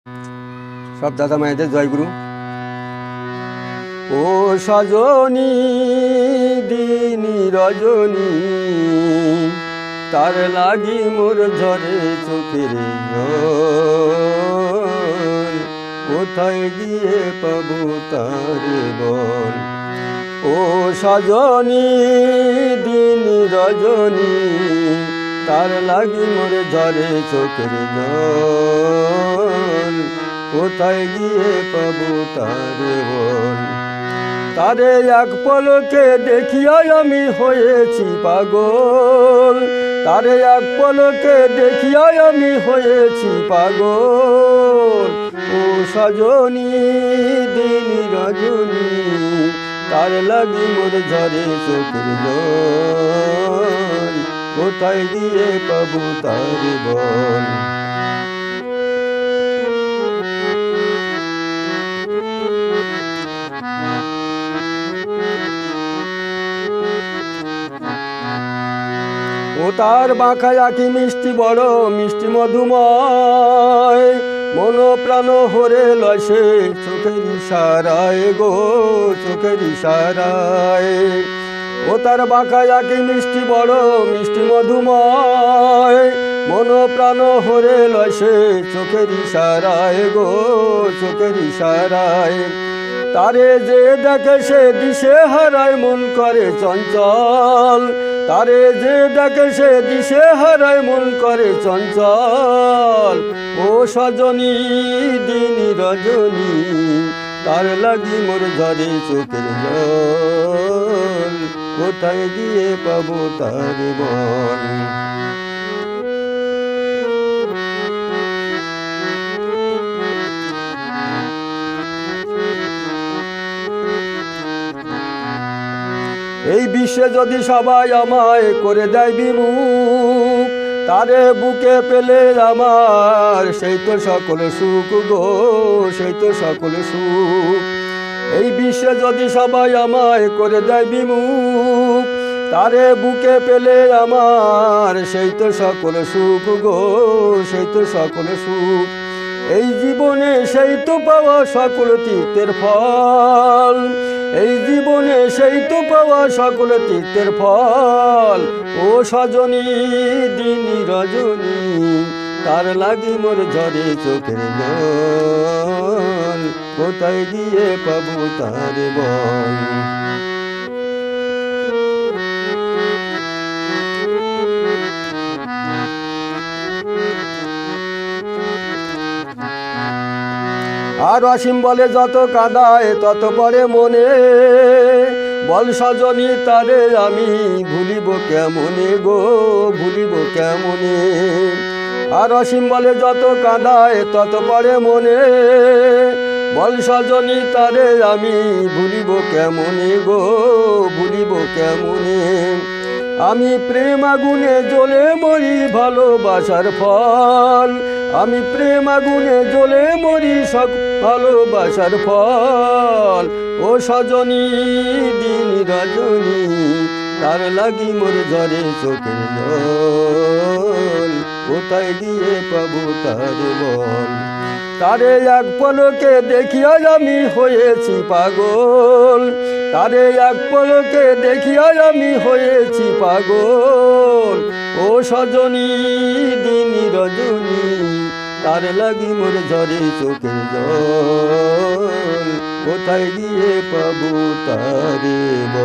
সব দাদা মায়েদের জয়গুরু। ও সজনী দিনী রজনী, তার লাগি মোর ঝরে চোখের জল, কোথায় গিয়ে পাবো তারে বল। ও সজনী দিনী রজনী, তার লাগি মোর ঝরে চোখের জল, কোথায় গিয়ে পাবো তারে বল। তারে এক পলকে দেখিয়া আমি হয়েছি পাগল, তারে এক পলকে দেখিয়া আমি হয়েছি পাগল। ও সজনী দিনী রজনী, তার লাগি মোর ঝরে চোখের জল, কোথায় গিয়ে পাবো তারে বল। ও তার বাঁকায়া কি মিষ্টি বড় মিষ্টি মধুময়, মন প্রাণ হরে লসে চোখের ইশারায় গো, চোখের ইশারায়। ও তার বাঁকায়া কি মিষ্টি বড় মিষ্টি মধুময়, মন প্রাণ হরে লসে চোখের ইশারায় গো, চোখের ইশারায়। তারে যে দেখে সে দিশে হারায় মন করে চঞ্চল, তারে যে দেখে সে দিশে হারায় মন করে চঞ্চল। ও সজনী দিনী রজনী, তার লাগি মোর ঝরে চোখের জল, কোথায় গিয়ে পাবো তারে বল। এই বিশ্বে যদি সবাই আমায় করে দেয় বিমুখ, তারে বুকে পেলে আমার সেই তো সকল সুখ গো, সেই তো সকল সুখ। এই বিশ্বে যদি সবাই আমায় করে দেয় বিমুখ, তারে বুকে পেলে আমার সেই তো সকল সুখ গো, সেই তো সকল সুখ। এই জীবনে সেই তো পাওয়া সকল তীর্থের ফল, এই জীবনে সেই তো পাওয়া সকল তীর্থের ফল। ও সজনী দিনী রজনী, তার লাগি মোর ঝরে চোখের জল, কোথায় গিয়ে পাবো তারে বল। আর অসীম বলে যত কাঁদায় তত পরে মনে, বল সজনী তারে আমি ভুলিব কেমনে গো, ভুলিব কেমনে। আর অসীম বলে যত কাঁদায় তত পরে মনে, বল সজনী তারে আমি ভুলিব কেমনে গো, ভুলিব কেমনে। আমি প্রেম আগুনে জ্বলে মরি ভালোবাসার ফল, আমি প্রেম আগুনে জ্বলে মরি সব ভালোবাসার ফল। ও সজনী দিনী রজনী, তার লাগি মোর ঝরে চোখের জল, কোথায় গিয়ে পাবো তারে বল। তারে এক পলকে দেখিয়া আমি হয়েছি পাগল, তারে এক পলকে দেখিয়া আমি হয়েছি পাগল। ও সজনী দিনী রজনী, তার লাগি মোর ঝরে চোখের জল, কোথায় গিয়ে পাবো তারে বল।